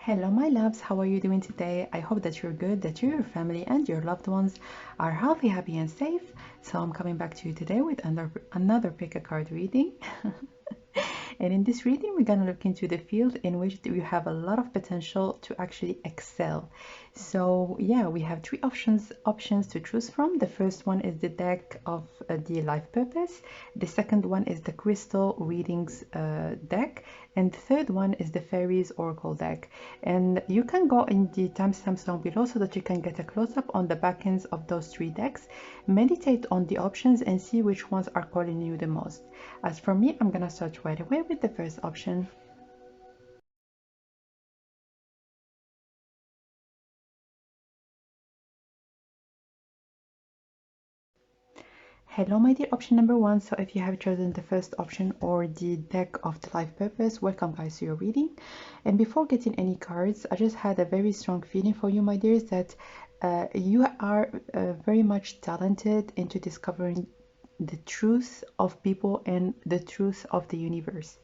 Hello, my loves. How are you doing today? I hope that you're good, that you, your family, and your loved ones are healthy, happy, and safe. So, I'm coming back to you today with another pick a card reading. And in this reading, we're going to look into the field in which you have a lot of potential to actually excel. So yeah, we have three options to choose from. The first one is the deck of the life purpose. The second one is the crystal readings deck. And the third one is the fairies oracle deck. And you can go in the timestamps down below so that you can get a close-up on the back ends of those three decks. Meditate on the options and see which ones are calling you the most. As for me, I'm gonna start right away with the first option. Hello, my dear option number one. So if you have chosen the first option or the deck of the life purpose, welcome guys to your reading. And before getting any cards, I just had a very strong feeling for you, my dears, that you are very much talented into discovering the truth of people and the truth of the universe.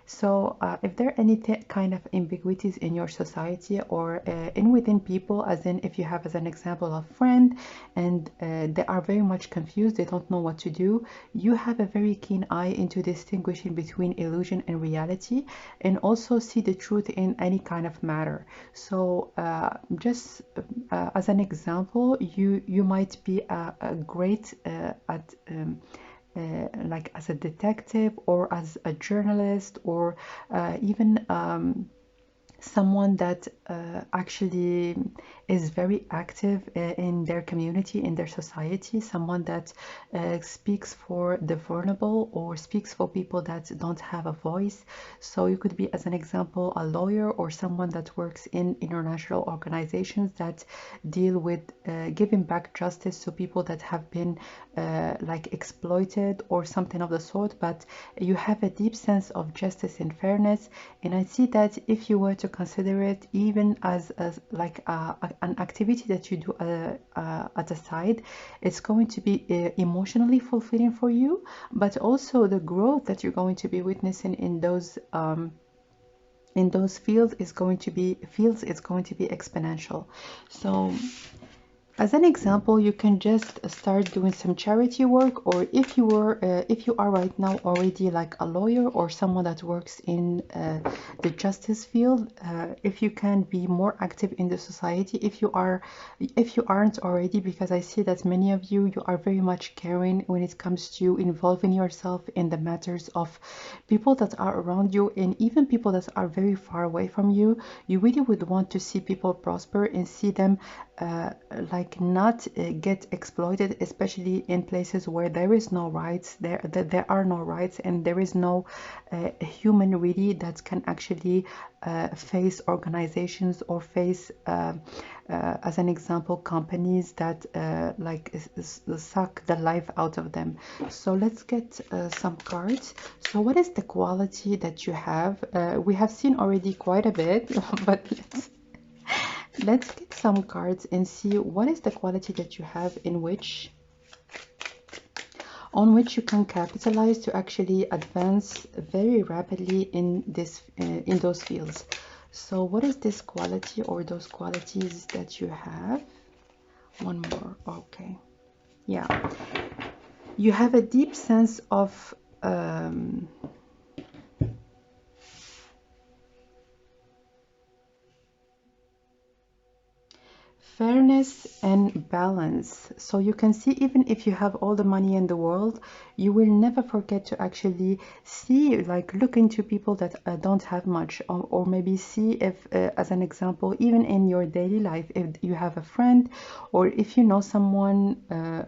So if there are any kind of ambiguities in your society or in within people, as in if you have as an example a friend and they are very much confused, they don't know what to do, you have a very keen eye into distinguishing between illusion and reality, and also see the truth in any kind of matter. So just as an example, you might be a great at like as a detective or as a journalist or even someone that actually is very active in their community, in their society, someone that speaks for the vulnerable or speaks for people that don't have a voice. So you could be, as an example, a lawyer or someone that works in international organizations that deal with giving back justice to people that have been like exploited or something of the sort, but you have a deep sense of justice and fairness. And I see that if you were to consider it even as like an activity that you do at a side, it's going to be emotionally fulfilling for you, but also the growth that you're going to be witnessing in those fields is going to be exponential. So as an example, you can just start doing some charity work, or if you are right now already like a lawyer or someone that works in the justice field, if you can be more active in the society, if you aren't already, because I see that many of you are very much caring when it comes to involving yourself in the matters of people that are around you, and even people that are very far away from you. You really would want to see people prosper and see them like not get exploited, especially in places where there is no rights, there are no rights, and there is no human really that can actually face organizations or face as an example companies that like suck the life out of them. So let's get some cards. So what is the quality that you have? We have seen already quite a bit, but let's get some cards and see what is the quality that you have on which you can capitalize to actually advance very rapidly in those fields. So what is this quality or those qualities that you have? One more. Okay. Yeah. You have a deep sense of fairness and balance. So you can see, even if you have all the money in the world, you will never forget to actually see, like look into people that don't have much, or maybe see if as an example, even in your daily life, if you have a friend or if you know someone,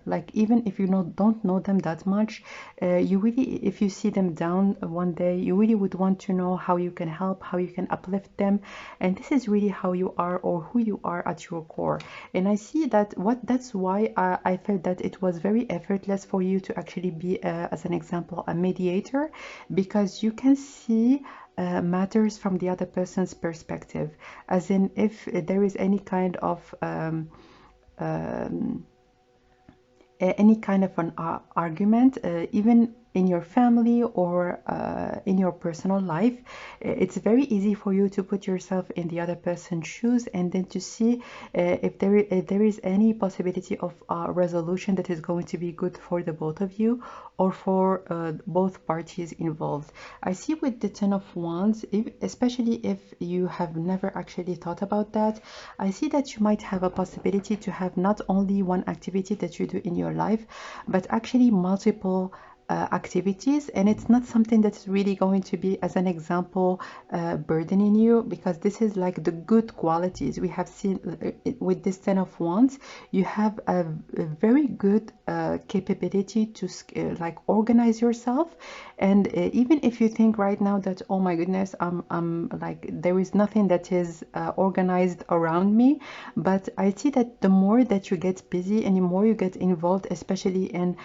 like even if you don't know them that much, you really, if you see them down one day, you really would want to know how you can help, how you can uplift them. And this is really how you are or who you are at your core. And I see that that's why I felt that it was very effortless for you to actually be as an example a mediator, because you can see matters from the other person's perspective, as in if there is any kind of an argument, even in your family or in your personal life, it's very easy for you to put yourself in the other person's shoes and then to see if there is any possibility of a resolution that is going to be good for the both of you or for both parties involved. I see with the Ten of Wands, especially if you have never actually thought about that, I see that you might have a possibility to have not only one activity that you do in your life, but actually multiple activities, and it's not something that's really going to be, as an example, burdening you, because this is like the good qualities we have seen with this Ten of Wands. You have a very good capability to like organize yourself, and even if you think right now that, oh my goodness, I'm like, there is nothing that is organized around me, but I see that the more that you get busy and the more you get involved, especially in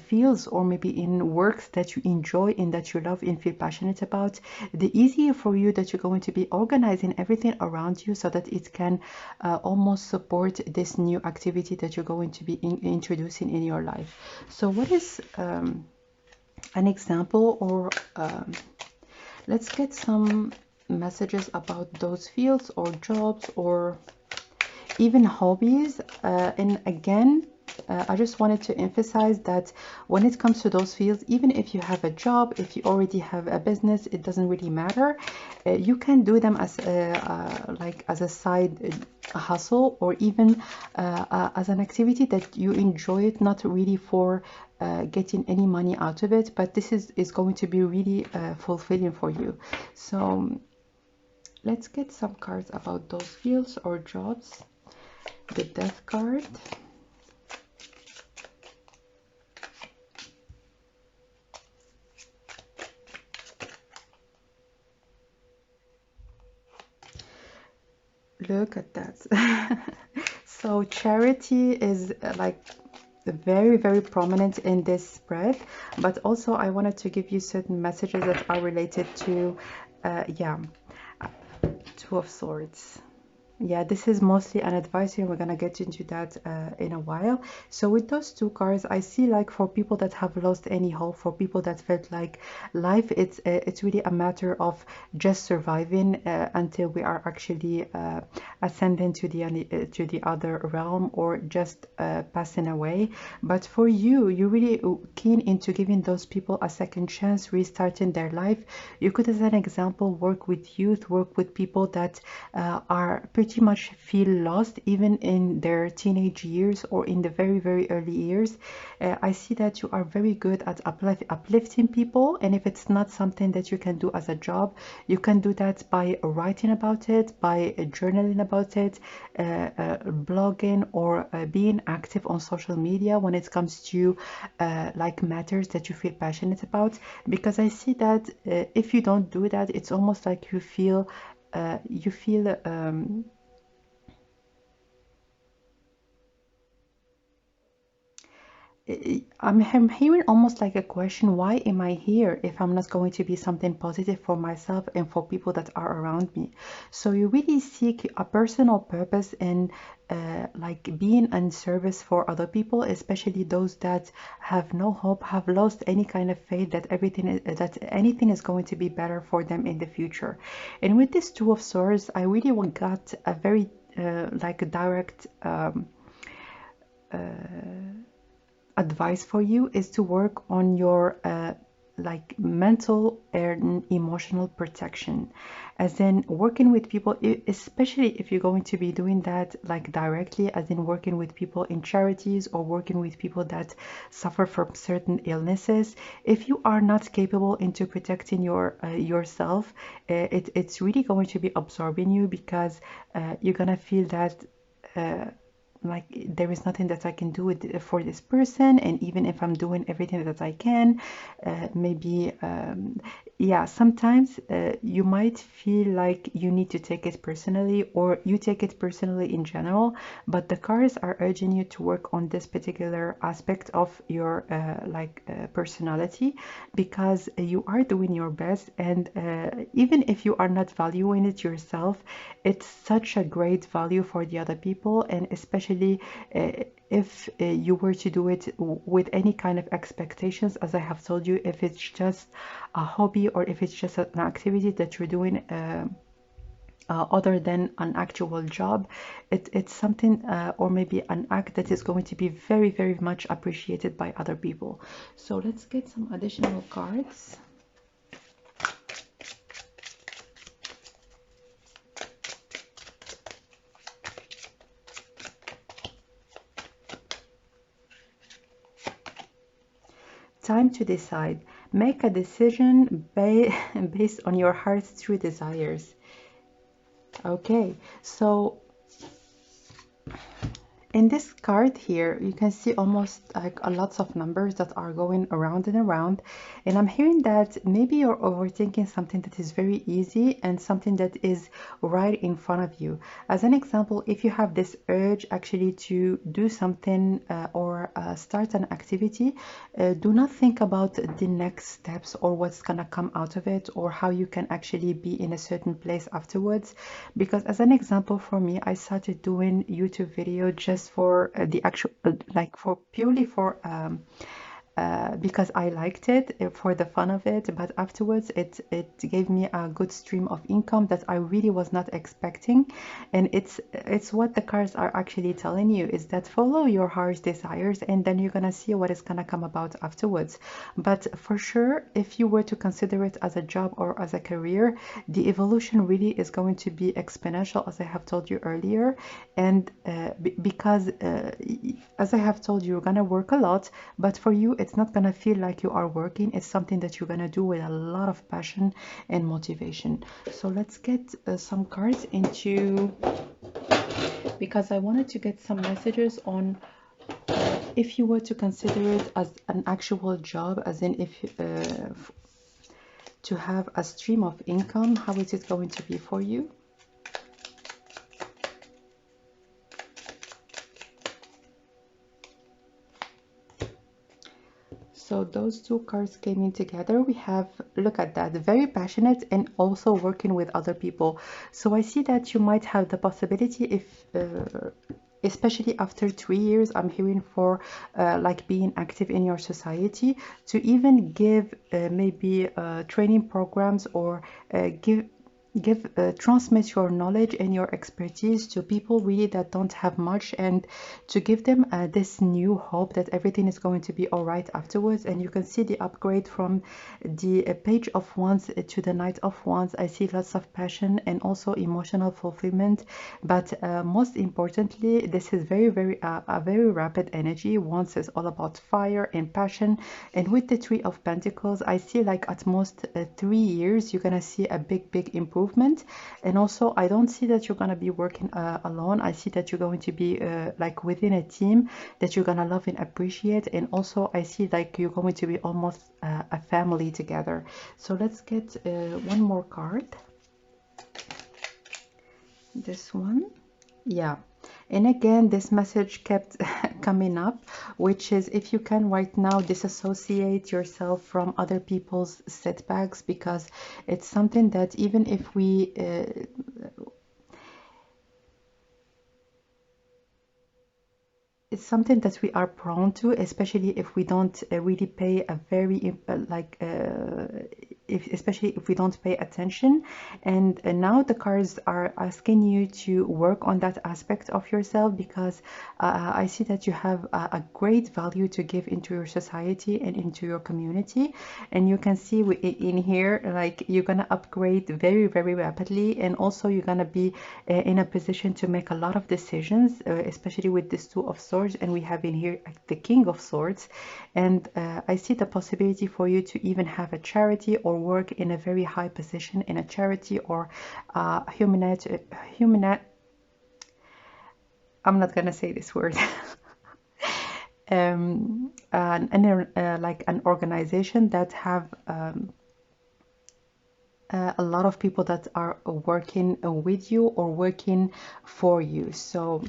fields or maybe in works that you enjoy and that you love and feel passionate about, the easier for you that you're going to be organizing everything around you so that it can almost support this new activity that you're going to be introducing in your life. So what is an example, or let's get some messages about those fields or jobs or even hobbies. And again, I just wanted to emphasize that when it comes to those fields, even if you have a job, if you already have a business, it doesn't really matter. You can do them as like as a side hustle, or even as an activity that you enjoy it, not really for getting any money out of it, but this is going to be really fulfilling for you. So let's get some cards about those fields or jobs. The Death card. Look at that. So charity is like very, very prominent in this spread, but also I wanted to give you certain messages that are related to yeah, Two of Swords. Yeah, this is mostly an advisory, and we're gonna get into that in a while. So with those two cards, I see like for people that have lost any hope, for people that felt like life, it's really a matter of just surviving until we are actually ascending to the other realm, or just passing away. But for you, you're really keen into giving those people a second chance, restarting their life. You could, as an example, work with youth, work with people that are pretty much feel lost even in their teenage years or in the very, very early years. I see that you are very good at uplifting people, and if it's not something that you can do as a job, you can do that by writing about it, by journaling about it, blogging, or being active on social media when it comes to like matters that you feel passionate about. Because I see that if you don't do that, it's almost like you feel I'm hearing almost like a question, why am I here if I'm not going to be something positive for myself and for people that are around me? So you really seek a personal purpose in like being in service for other people, especially those that have no hope, have lost any kind of faith that that anything is going to be better for them in the future. And with this Two of Swords, I really got a very like a direct advice for you is to work on your like mental and emotional protection, as in working with people, especially if you're going to be doing that like directly, as in working with people in charities or working with people that suffer from certain illnesses. If you are not capable into protecting yourself, it's really going to be absorbing you, because you're gonna feel that like there is nothing that I can do for this person, and even if I'm doing everything that I can, maybe yeah, sometimes you might feel like you need to take it personally, or you take it personally in general, but the cards are urging you to work on this particular aspect of your personality, because you are doing your best, and even if you are not valuing it yourself, it's such a great value for the other people, and especially especially if you were to do it with any kind of expectations, as I have told you, if it's just a hobby or if it's just an activity that you're doing other than an actual job, it's something or maybe an act that is going to be very, very much appreciated by other people. So let's get some additional cards. Time to decide. Make a decision based on your heart's true desires. Okay, so in this card here, you can see almost like a lots of numbers that are going around and around. And I'm hearing that maybe you're overthinking something that is very easy and something that is right in front of you. As an example, if you have this urge actually to do something or start an activity, do not think about the next steps or what's gonna come out of it or how you can actually be in a certain place afterwards. Because as an example, for me, I started doing YouTube video just for the actual like for purely for because I liked it for the fun of it, but afterwards it gave me a good stream of income that I really was not expecting. And it's what the cards are actually telling you, is that follow your heart's desires and then you're gonna see what is gonna come about afterwards. But for sure, if you were to consider it as a job or as a career, the evolution really is going to be exponential, as I have told you earlier. And because as I have told you, you're gonna work a lot, but for you it's not gonna feel like you are working. It's something that you're gonna do with a lot of passion and motivation. So let's get some cards into, because I wanted to get some messages on if you were to consider it as an actual job, as in if to have a stream of income, how is it going to be for you? So those two cards came in together. We have, look at that, very passionate and also working with other people. So I see that you might have the possibility, if especially after 3 years, I'm hearing for like being active in your society, to even give maybe training programs or transmit your knowledge and your expertise to people really that don't have much, and to give them this new hope that everything is going to be all right afterwards. And you can see the upgrade from the Page of Wands to the Knight of Wands. I see lots of passion and also emotional fulfillment, but most importantly, this is a very rapid energy. Wands is all about fire and passion, and with the Three of Pentacles, I see like at most 3 years you're gonna see a big improvement. And also, I don't see that you're going to be working alone. I see that you're going to be like within a team that you're going to love and appreciate. And also, I see like you're going to be almost a family together. So let's get one more card. This one. Yeah. And again, this message kept coming up, which is, if you can right now disassociate yourself from other people's setbacks, because it's something that even if we it's something that we are prone to, especially if we don't really pay a very especially if we don't pay attention. And now the cards are asking you to work on that aspect of yourself, because I see that you have a great value to give into your society and into your community. And you can see in here, like, you're gonna upgrade very rapidly, and also you're gonna be in a position to make a lot of decisions, especially with this Two of Swords, and we have in here the King of Swords. And I see the possibility for you to even have a charity or work in a very high position in a charity or I'm not gonna say this word. Like an organization that have a lot of people that are working with you or working for you. So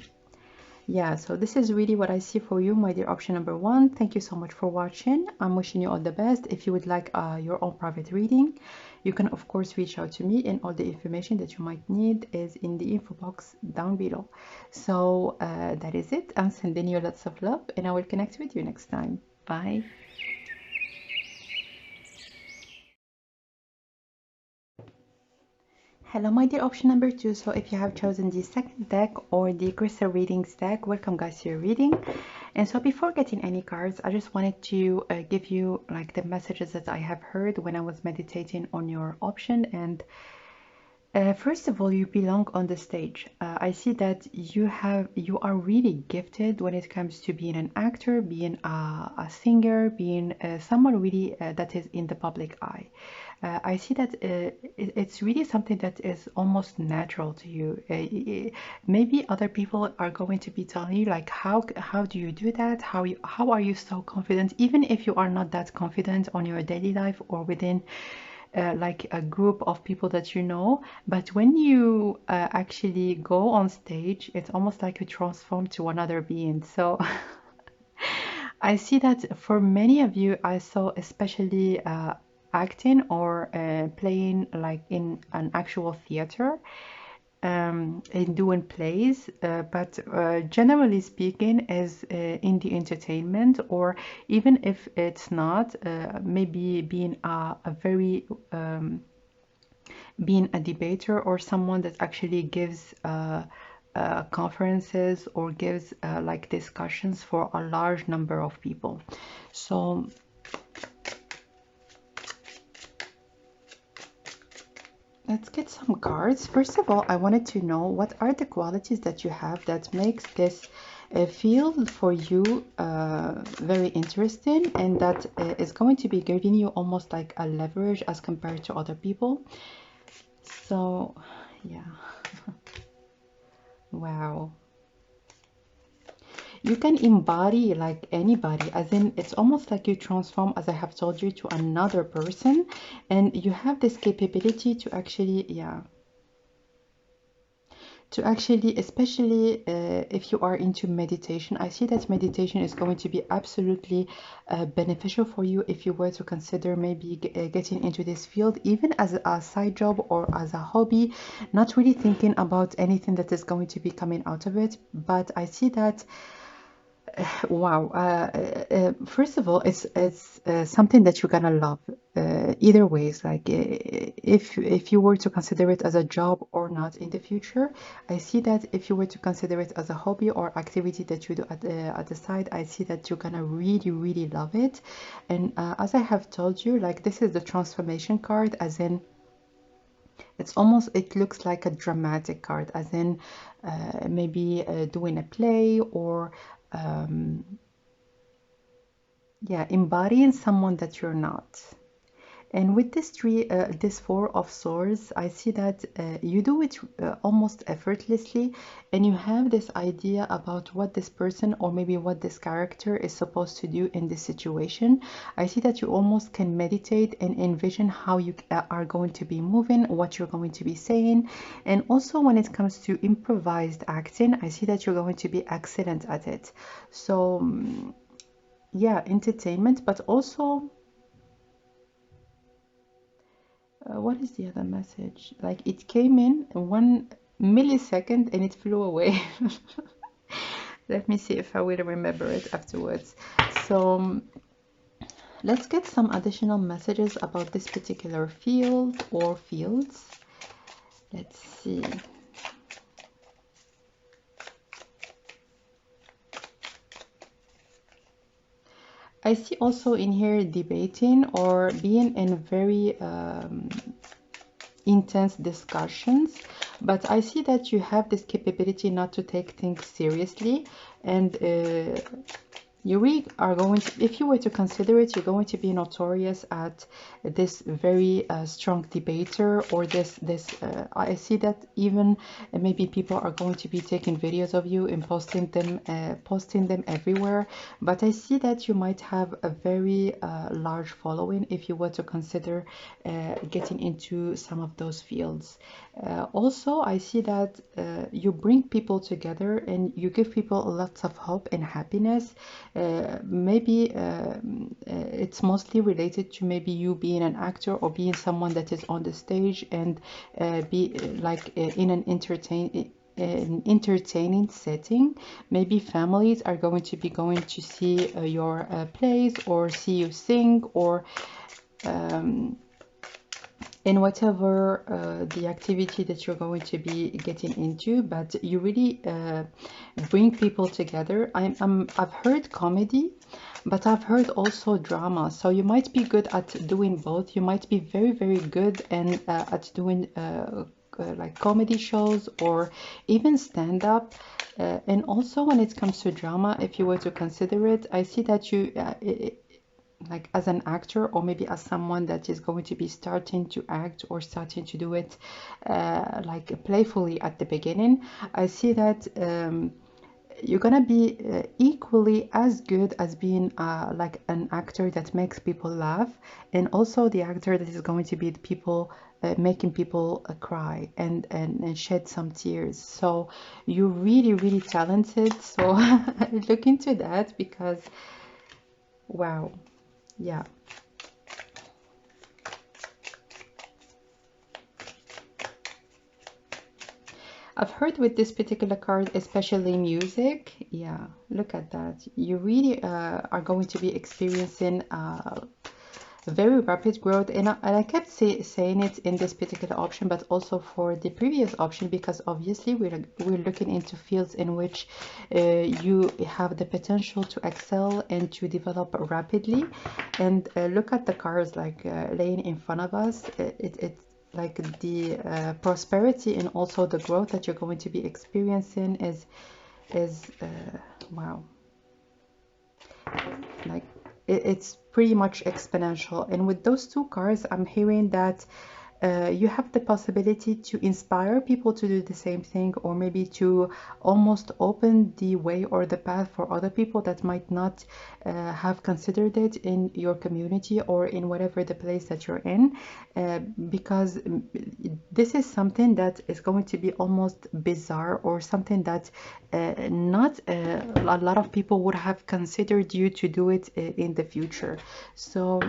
Yeah, so this is really what I see for you, my dear option number one. Thank you so much for watching. I'm wishing you all the best. If you would like your own private reading, you can of course reach out to me, and all the information that you might need is in the info box down below. So that is it. I'm sending you lots of love, and I will connect with you next time. Bye. Hello, my dear option number two. So if you have chosen the second deck or the crystal readings deck, welcome guys to your reading. And so before getting any cards, I just wanted to give you like the messages that I have heard when I was meditating on your option. And first of all, you belong on the stage. I see that you are really gifted when it comes to being an actor, being a singer, being someone really that is in the public eye. I see that it's really something that is almost natural to you. Maybe other people are going to be telling you like, how do you do that? How are you so confident? Even if you are not that confident on your daily life or within like a group of people that you know, but when you actually go on stage, it's almost like you transform to another being. So I see that for many of you, I saw especially acting or playing like in an actual theater, in doing plays, but generally speaking is in the entertainment, or even if it's not, maybe being a very being a debater or someone that actually gives conferences or gives like discussions for a large number of people. So let's get some cards. First of all, I wanted to know what are the qualities that you have that makes this field for you very interesting, and that is going to be giving you almost like a leverage as compared to other people. So yeah. Wow. You can embody like anybody, as in it's almost like you transform, as I have told you, to another person, and you have this capability to actually, yeah, to actually, especially if you are into meditation. I see that meditation is going to be absolutely beneficial for you if you were to consider maybe getting into this field, even as a side job or as a hobby, not really thinking about anything that is going to be coming out of it. But I see that wow. First of all, it's something that you're gonna love. Either ways, like if you were to consider it as a job or not in the future, I see that if you were to consider it as a hobby or activity that you do at the side, I see that you're gonna really, really love it. And as I have told you, like this is the transformation card, as in it's almost, it looks like a dramatic card, as in maybe doing a play or yeah, embodying someone that you're not. And with this this Four of Swords, I see that you do it almost effortlessly, and you have this idea about what this person or maybe what this character is supposed to do in this situation. I see that you almost can meditate and envision how you are going to be moving, what you're going to be saying. And also when it comes to improvised acting, I see that you're going to be excellent at it. So yeah, entertainment, but also what is the other message? Like it came in 1 millisecond and it flew away. Let me see if I will remember it afterwards. So let's get some additional messages about this particular field or fields. Let's see. I see also in here debating or being in very intense discussions, but I see that you have this capability not to take things seriously, and you really are going to, if you were to consider it, you're going to be notorious at this very strong debater, or I see that even maybe people are going to be taking videos of you and posting them everywhere. But I see that you might have a very large following if you were to consider getting into some of those fields. Also, I see that you bring people together and you give people lots of hope and happiness. Maybe it's mostly related to maybe you being an actor or being someone that is on the stage and be like in an entertaining setting. Maybe families are going to see your plays or see you sing, or in whatever the activity that you're going to be getting into, but you really bring people together. I've heard comedy, but I've heard also drama, so you might be good at doing both. You might be very, very good and at doing like comedy shows or even stand-up. And also when it comes to drama, if you were to consider it, I see that you like as an actor, or maybe as someone that is going to be starting to act or starting to do it like playfully at the beginning, I see that you're gonna be equally as good as being like an actor that makes people laugh, and also the actor that is going to be the people making people cry and shed some tears. So you're really, really talented. So look into that, because wow. Yeah, I've heard with this particular card, especially music. Yeah, look at that. You really are going to be experiencing very rapid growth, and I kept saying it in this particular option, but also for the previous option, because obviously we're looking into fields in which you have the potential to excel and to develop rapidly. And look at the cards like laying in front of us. It's like the prosperity and also the growth that you're going to be experiencing is wow, like it's pretty much exponential. And with those two cards, I'm hearing that you have the possibility to inspire people to do the same thing, or maybe to almost open the way or the path for other people that might not have considered it in your community or in whatever the place that you're in, because this is something that is going to be almost bizarre, or something that not a lot of people would have considered you to do it in the future. So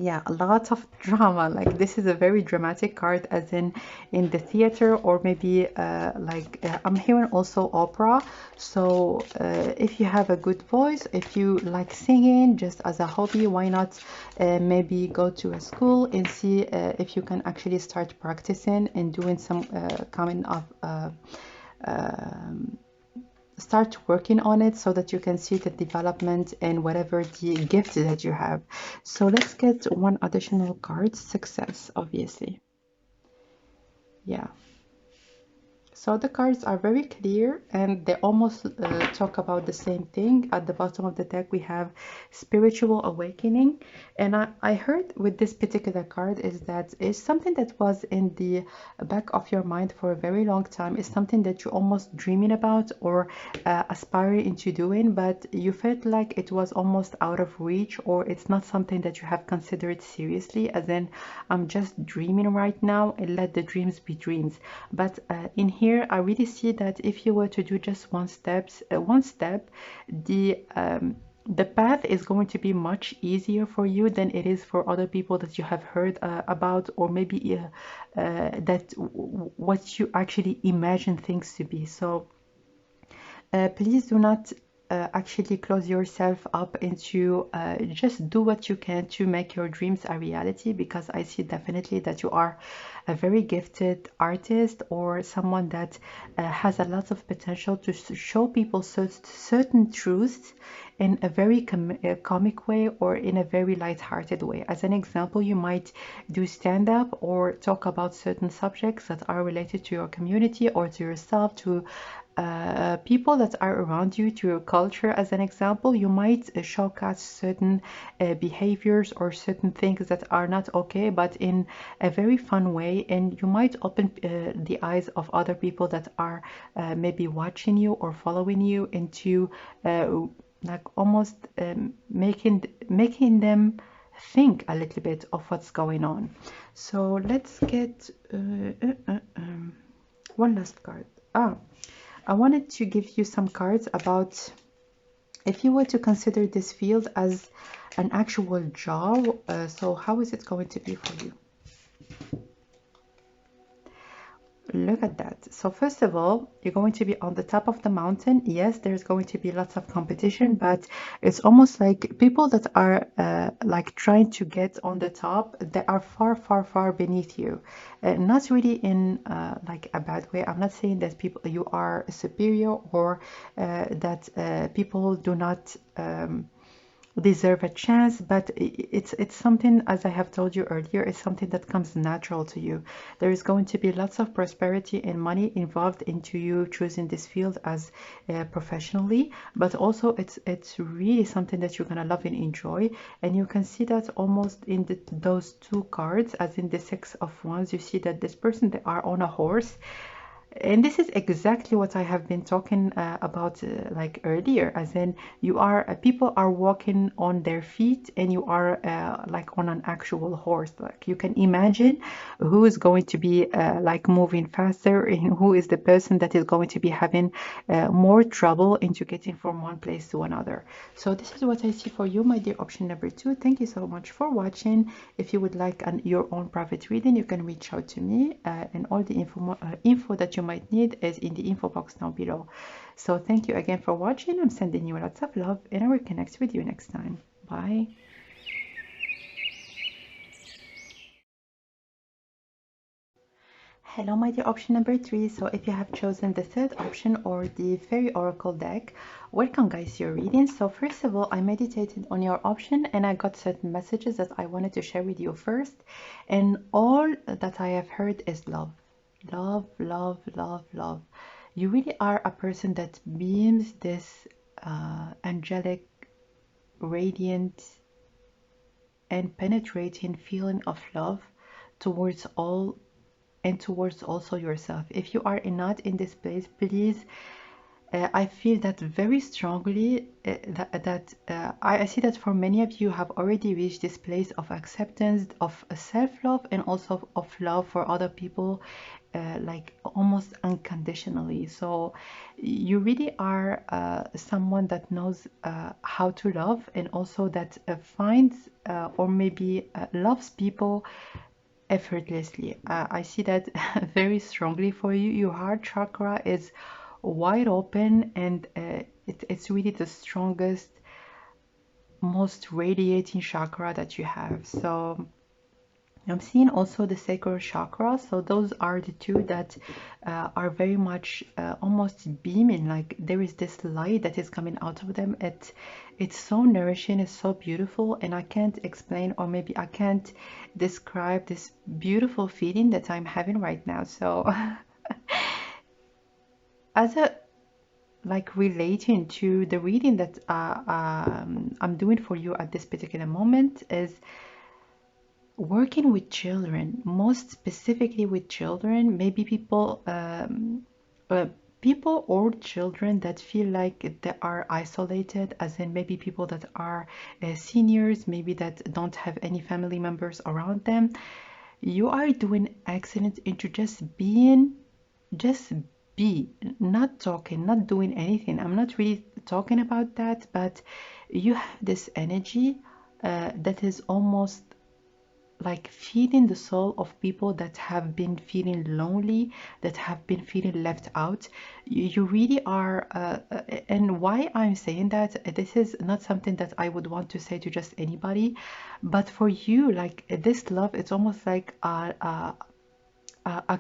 yeah, a lot of drama. Like this is a very dramatic card, as in the theater, or maybe I'm hearing also opera. So if you have a good voice, if you like singing just as a hobby, why not maybe go to a school and see if you can actually start practicing and doing some kind of start working on it, so that you can see the development and whatever the gift that you have. So let's get one additional card. Success, obviously. Yeah. So the cards are very clear, and they almost talk about the same thing. At the bottom of the deck, we have spiritual awakening. And I heard with this particular card is that it's something that was in the back of your mind for a very long time. It's something that you're almost dreaming about, or aspiring into doing, but you felt like it was almost out of reach, or it's not something that you have considered seriously, as in, I'm just dreaming right now and let the dreams be dreams. But in here, I really see that if you were to do just one step, the path is going to be much easier for you than it is for other people that you have heard about, or maybe what you actually imagine things to be. So please do not actually close yourself up into just do what you can to make your dreams a reality, because I see definitely that you are a very gifted artist, or someone that has a lot of potential to show people certain truths in a very comic way, or in a very light-hearted way. As an example, you might do stand-up or talk about certain subjects that are related to your community or to yourself, to people that are around you, to your culture. As an example, you might showcase certain behaviors or certain things that are not okay, but in a very fun way, and you might open the eyes of other people that are maybe watching you or following you into like almost making them think a little bit of what's going on. So let's get one last card. I wanted to give you some cards about if you were to consider this field as an actual job. So how is it going to be for you? Look at that. So first of all, you're going to be on the top of the mountain. Yes, there's going to be lots of competition, but it's almost like people that are like trying to get on the top, they are far, far, far beneath you. Not really in like a bad way. I'm not saying that people you are superior or that people do not deserve a chance, but it's something, as I have told you earlier, it's something that comes natural to you. There is going to be lots of prosperity and money involved into you choosing this field as professionally, but also it's really something that you're gonna love and enjoy. And you can see that almost in those two cards, as in the Six of Wands, you see that this person, they are on a horse. And this is exactly what I have been talking about like earlier, as in you are people are walking on their feet and you are like on an actual horse. Like you can imagine who is going to be like moving faster and who is the person that is going to be having more trouble into getting from one place to another. So this is what I see for you, my dear option number 2. Thank you so much for watching. If you would like your own private reading, you can reach out to me, and all the info that you might need is in the info box down below. So thank you again for watching. I'm sending you lots of love, and I will connect with you next time. Bye. Hello, my dear option number 3. So if you have chosen the third option or the fairy oracle deck, welcome guys to your reading. So first of all, I meditated on your option and I got certain messages that I wanted to share with you first. And all that I have heard is love. Love, love, love, love. You really are a person that beams this angelic, radiant, and penetrating feeling of love towards all and towards also yourself. If you are not in this place, please, I feel that very strongly, I see that for many of you have already reached this place of acceptance, of self-love, and also of love for other people, like almost unconditionally. So you really are someone that knows how to love, and also that finds or maybe loves people effortlessly. I see that very strongly for you. Your heart chakra is wide open, and it's really the strongest, most radiating chakra that you have. So I'm seeing also the sacral chakra. So those are the two that are very much almost beaming, like there is this light that is coming out of them. It's so nourishing, it's so beautiful, and I can't explain, or maybe I can't describe this beautiful feeling that I'm having right now. So as a like relating to the reading that I'm doing for you at this particular moment is working with children, most specifically with children, maybe people people or children that feel like they are isolated, as in maybe people that are seniors, maybe that don't have any family members around them. You are doing excellent into just being, just be, not talking, not doing anything. I'm not really talking about that, but you have this energy that is almost like feeding the soul of people that have been feeling lonely, that have been feeling left out. You really are, and why I'm saying that, this is not something that I would want to say to just anybody, but for you, like this love, it's almost like a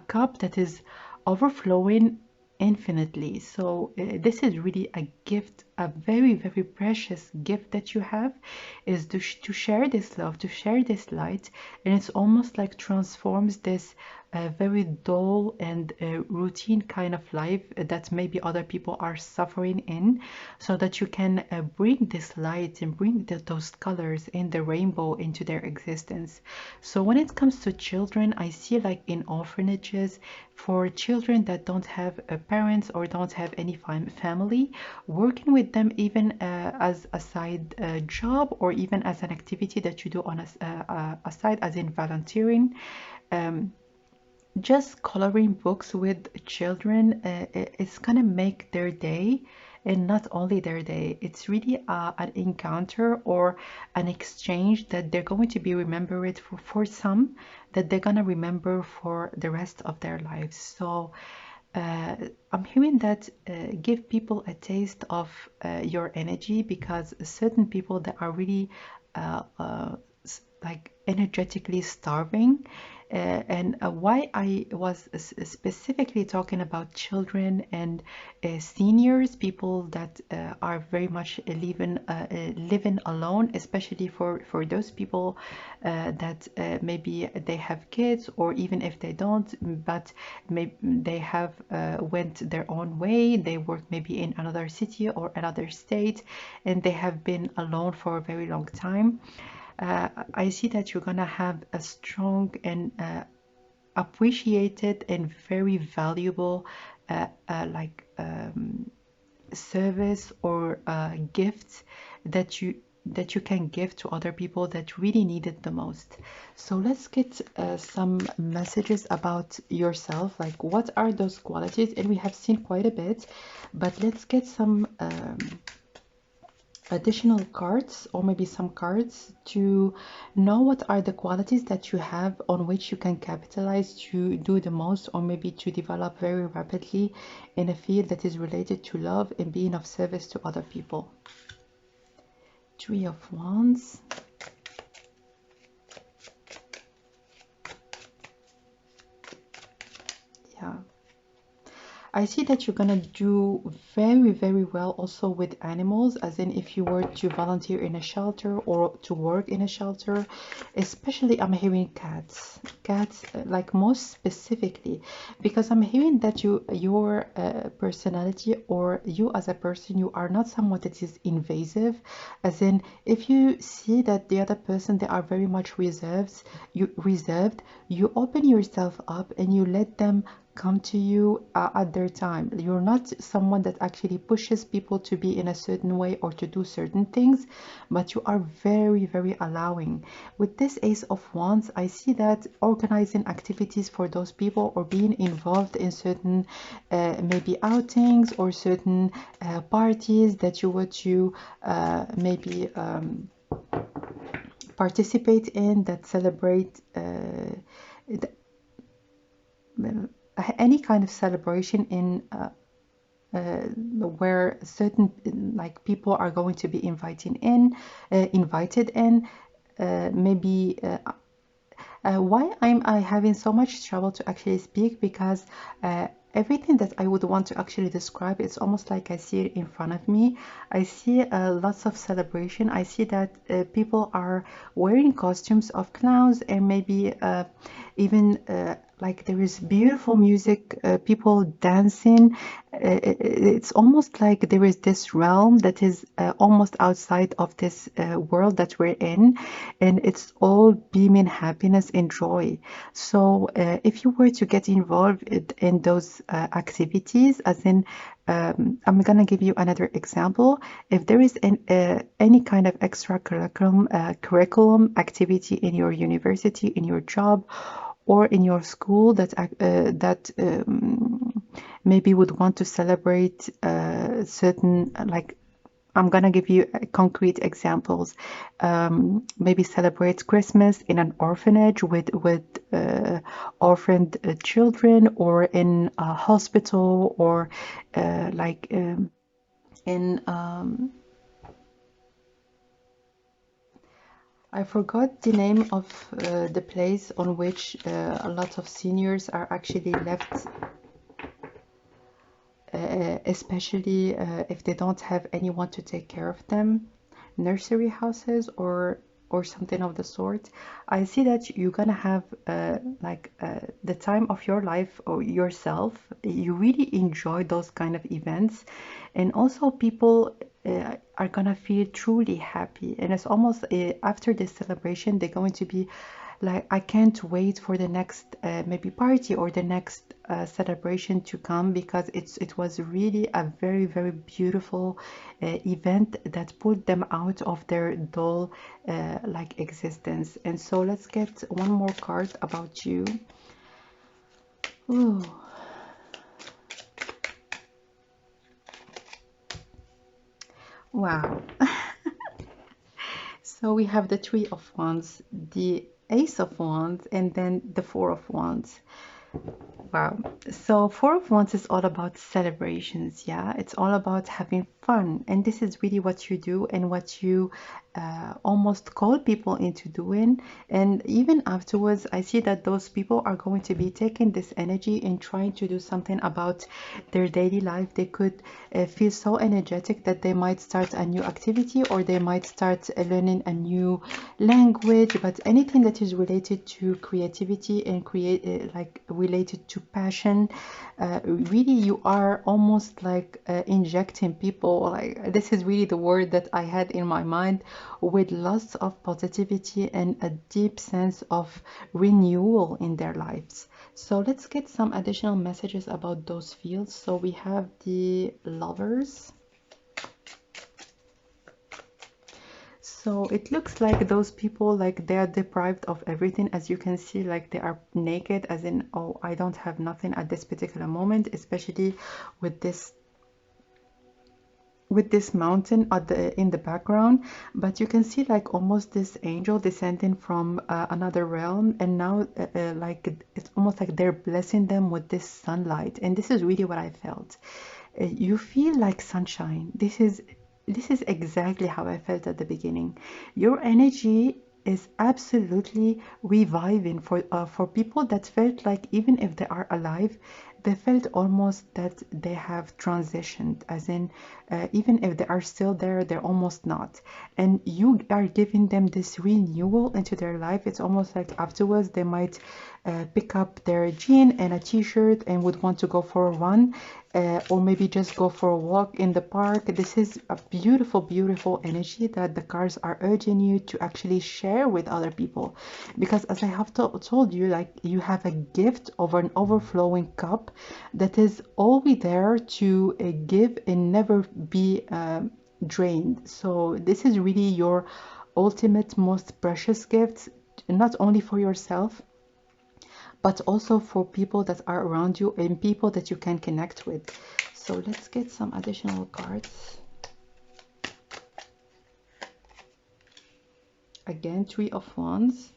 cup that is overflowing infinitely. So this is really a gift, a very, very precious gift that you have, is to share this love, to share this light, and it's almost like transforms this a very dull and routine kind of life that maybe other people are suffering in, so that you can bring this light and bring those colors and the rainbow into their existence. So when it comes to children, I see like in orphanages, for children that don't have parents or don't have any family, working with them even as a side job, or even as an activity that you do on a side, as in volunteering. um, just coloring books with children, it's gonna make their day. And not only their day, it's really an encounter or an exchange that they're going to be remembered for some, that they're gonna remember for the rest of their lives. So I'm hearing that give people a taste of your energy, because certain people that are really like energetically starving. And why I was specifically talking about children and seniors, people that are very much living alone, especially for those people that maybe they have kids, or even if they don't, but maybe they have went their own way, they work maybe in another city or another state, and they have been alone for a very long time. I see that you're gonna have a strong and appreciated and very valuable service or gift that you can give to other people that really need it the most. So let's get some messages about yourself, like what are those qualities? And we have seen quite a bit, but let's get some additional cards, or maybe some cards, to know what are the qualities that you have on which you can capitalize to do the most, or maybe to develop very rapidly in a field that is related to love and being of service to other people. Three of Wands. Yeah. I see that you're gonna do very, very well also with animals, as in if you were to volunteer in a shelter or to work in a shelter. Especially I'm hearing cats. Cats, like most specifically, because I'm hearing that your personality, or you as a person, you are not someone that is invasive, as in if you see that the other person, they are very much reserved, you open yourself up and you let them come to you at their time. You're not someone that actually pushes people to be in a certain way or to do certain things, but you are very, very allowing. With this Ace of Wands, I see that organizing activities for those people, or being involved in certain maybe outings or certain parties that you were to maybe participate in, that celebrate any kind of celebration in where certain like people are going to be invited in. Maybe why I having so much trouble to actually speak, because everything that I would want to actually describe, it's almost like I see it in front of me. I see lots of celebration. I see that people are wearing costumes of clowns, and maybe even like there is beautiful music, people dancing. It's almost like there is this realm that is almost outside of this world that we're in, and it's all beaming happiness and joy. So if you were to get involved in those activities, as in I'm gonna give you another example. If there is any kind of extra curriculum activity in your university, in your job, or in your school, that maybe would want to celebrate certain, like, I'm gonna give you concrete examples. Maybe celebrate Christmas in an orphanage with orphaned children, or in a hospital, or like in I forgot the name of the place on which a lot of seniors are actually left, especially if they don't have anyone to take care of them. Nursery houses, or or something of the sort, I see that you're gonna have the time of your life or yourself. You really enjoy those kind of events, and also people are gonna feel truly happy. And it's almost after this celebration, they're going to be like, I can't wait for the next maybe party or the next celebration to come, because it was really a very, very beautiful event that pulled them out of their dull like existence. And so let's get one more card about you. Ooh. Wow. So we have the Three of Wands, the Ace of Wands, and then the Four of Wands. Wow. So Four of Wands is all about celebrations. Yeah, it's all about having fun. And this is really what you do and what you almost call people into doing. And even afterwards, I see that those people are going to be taking this energy and trying to do something about their daily life. They could feel so energetic that they might start a new activity, or they might start learning a new language. But anything that is related to creativity and like related to passion, really you are almost like injecting people, like this is really the word that I had in my mind, with lots of positivity and a deep sense of renewal in their lives. So let's get some additional messages about those fields. So we have the Lovers. So it looks like those people, like they are deprived of everything. As you can see, like they are naked, as in, oh, I don't have nothing at this particular moment, especially with this mountain at in the background. But you can see like almost this angel descending from another realm, and now like it's almost like they're blessing them with this sunlight. And this is really what I felt. You feel like sunshine. This is exactly how I felt at the beginning. Your energy is absolutely reviving for people that felt like even if they are alive, they felt almost that they have transitioned, as in even if they are still there, they're almost not. And you are giving them this renewal into their life. It's almost like afterwards they might pick up their jean and a t-shirt and would want to go for a run, or maybe just go for a walk in the park. This is a beautiful, beautiful energy that the cards are urging you to actually share with other people. Because as I have told you, like you have a gift of an overflowing cup that is always there to give and never be drained. So this is really your ultimate, most precious gift, not only for yourself, but also for people that are around you and people that you can connect with. So let's get some additional cards. Again, Three of Wands.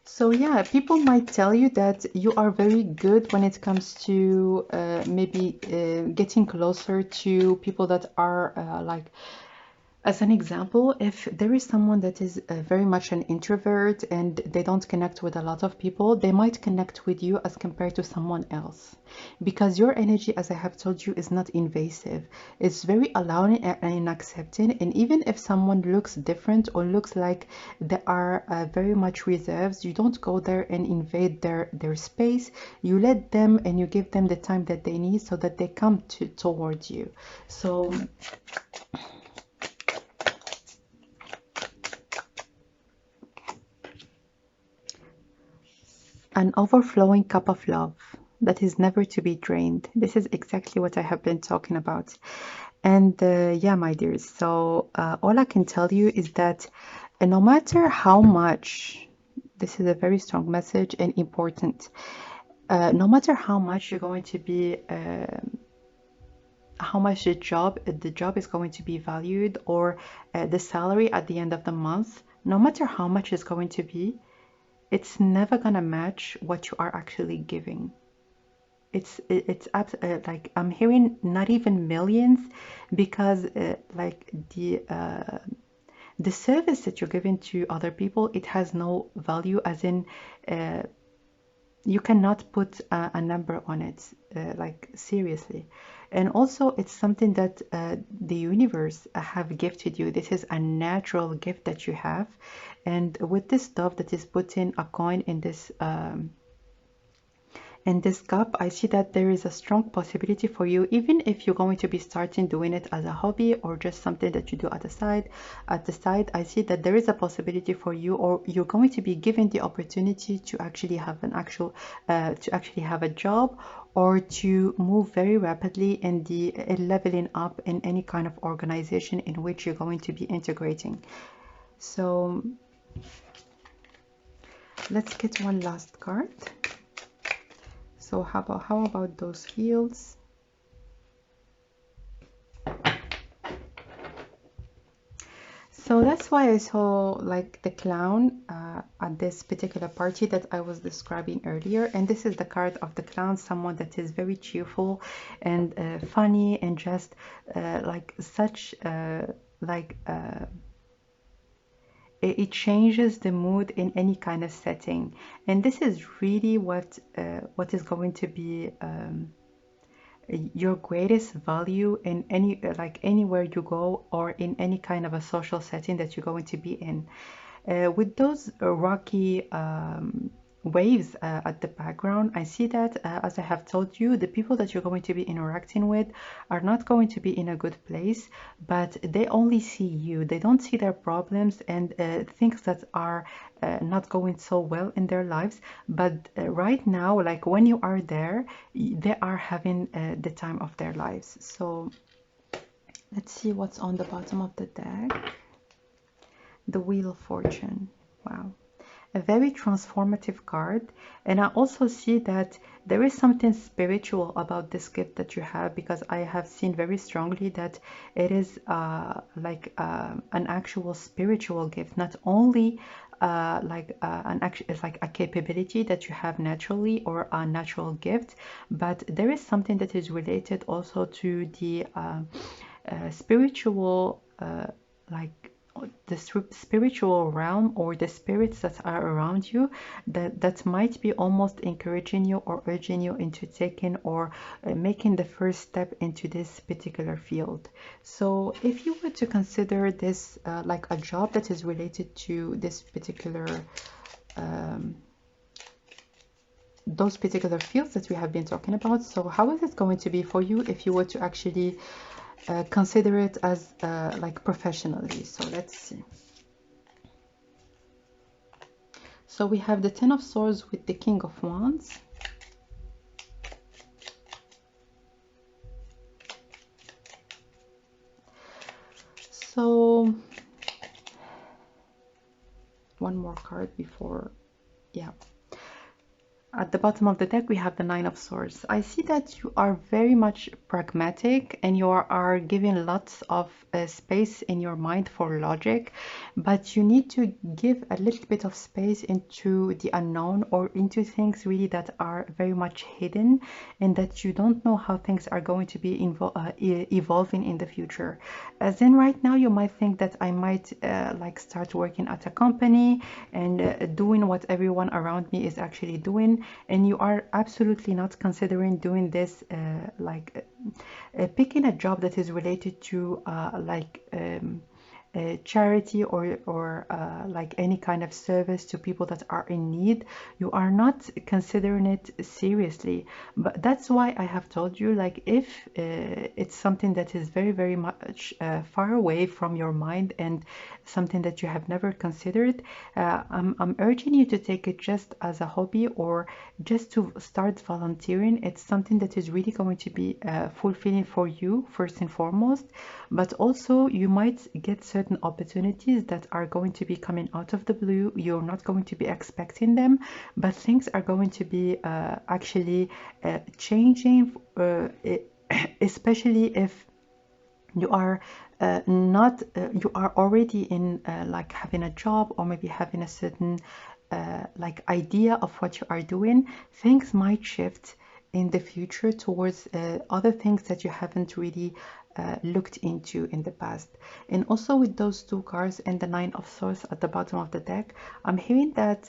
So yeah, people might tell you that you are very good when it comes to maybe getting closer to people that are like, as an example, if there is someone that is very much an introvert and they don't connect with a lot of people, they might connect with you as compared to someone else. Because your energy, as I have told you, is not invasive. It's very allowing and accepting. And even if someone looks different or looks like they are very much reserved, you don't go there and invade their space. You let them and you give them the time that they need so that they come towards you. So an overflowing cup of love that is never to be drained. This is exactly what I have been talking about. And yeah, my dears, so all I can tell you is that no matter how much, this is a very strong message and important, no matter how much you're going to be, how much the job is going to be valued, or the salary at the end of the month, no matter how much it's going to be, it's never gonna match what you are actually giving. It's like I'm hearing not even millions, because like the service that you're giving to other people, it has no value, as in you cannot put a number on it, like seriously. And also it's something that the universe have gifted you. This is a natural gift that you have. And with this dove that is putting a coin in this cup, I see that there is a strong possibility for you, even if you're going to be starting doing it as a hobby or just something that you do at the side. I see that there is a possibility for you, or you're going to be given the opportunity to actually have a job, or to move very rapidly in the leveling up in any kind of organization in which you're going to be integrating. So let's get one last card. So how about those fields? So that's why I saw like the clown at this particular party that I was describing earlier. And this is the card of the clown, someone that is very cheerful and funny, and just like such it changes the mood in any kind of setting. And this is really what is going to be your greatest value in anywhere you go, or in any kind of a social setting that you're going to be in. With those rocky waves at the background, I see that, as I have told you, the people that you're going to be interacting with are not going to be in a good place, but they only see you. They don't see their problems and things that are not going so well in their lives. But right now, like when you are there, they are having the time of their lives. So let's see what's on the bottom of the deck. The Wheel of Fortune. Wow. A very transformative card. And I also see that there is something spiritual about this gift that you have, because I have seen very strongly that it is an actual spiritual gift, not only it's like a capability that you have naturally, or a natural gift, but there is something that is related also to the spiritual the spiritual realm, or the spirits that are around you, that might be almost encouraging you or urging you into taking or making the first step into this particular field. So if you were to consider this like a job that is related to this particular those particular fields that we have been talking about, so how is it going to be for you if you were to actually consider it as like professionally? So let's see. So we have the Ten of Swords with the King of Wands. So one more card before, yeah. At the bottom of the deck, we have the Nine of Swords. I see that you are very much pragmatic, and you are giving lots of space in your mind for logic, but you need to give a little bit of space into the unknown, or into things really that are very much hidden, and that you don't know how things are going to be evolving in the future. As in right now, you might think that I might like start working at a company and doing what everyone around me is actually doing, and you are absolutely not considering doing this picking a job that is related to charity, or like any kind of service to people that are in need. You are not considering it seriously. But that's why I have told you, like, if it's something that is very, very much far away from your mind, and something that you have never considered, I'm urging you to take it just as a hobby, or just to start volunteering. It's something that is really going to be fulfilling for you first and foremost, but also you might get certain opportunities that are going to be coming out of the blue. You're not going to be expecting them, but things are going to be actually changing, especially if you are you are already in like having a job, or maybe having a certain like idea of what you are doing. Things might shift in the future towards other things that you haven't really looked into in the past. And also with those two cards and the Nine of Swords at the bottom of the deck, I'm hearing that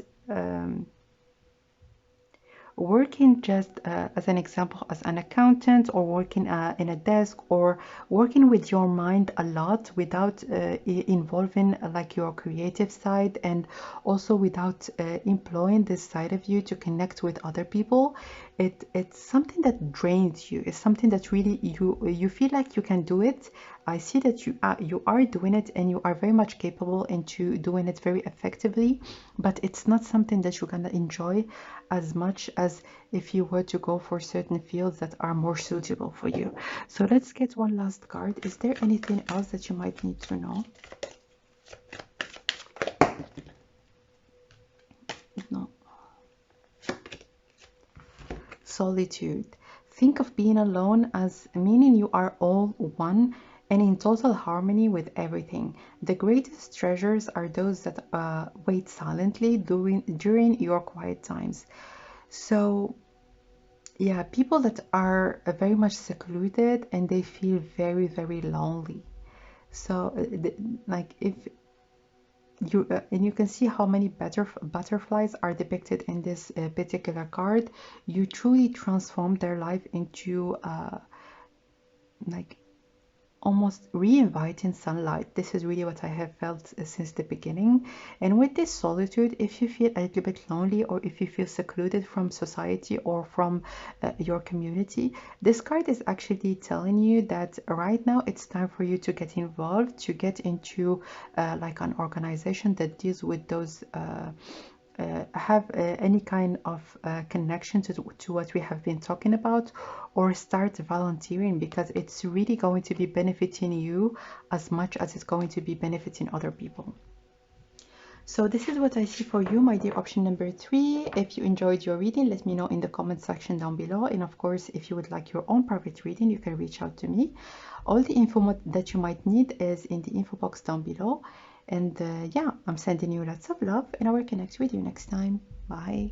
working just as an example as an accountant, or working in a desk, or working with your mind a lot without involving like your creative side, and also without employing this side of you to connect with other people. It's something that drains you. It's something that really you feel like you can do it. I see that you are doing it, and you are very much capable into doing it very effectively, but it's not something that you're gonna enjoy as much as if you were to go for certain fields that are more suitable for you. So let's get one last card. Is there anything else that you might need to know? No. Solitude. Think of being alone as meaning you are all one and in total harmony with everything. The greatest treasures are those that wait silently during your quiet times. So, yeah, people that are very much secluded and they feel very, very lonely. So, like if you and you can see how many butterflies are depicted in this particular card. You truly transform their life into like almost re-inviting sunlight. This is really what I have felt since the beginning. And with this solitude, if you feel a little bit lonely, or if you feel secluded from society or from your community, this card is actually telling you that right now it's time for you to get involved, to get into like an organization that deals with those have any kind of connection to what we have been talking about, or start volunteering, because it's really going to be benefiting you as much as it's going to be benefiting other people. So this is what I see for you, my dear option number 3. If you enjoyed your reading, let me know in the comment section down below. And of course, if you would like your own private reading, you can reach out to me. All the info that you might need is in the info box down below. And yeah, I'm sending you lots of love, and I will connect with you next time. Bye.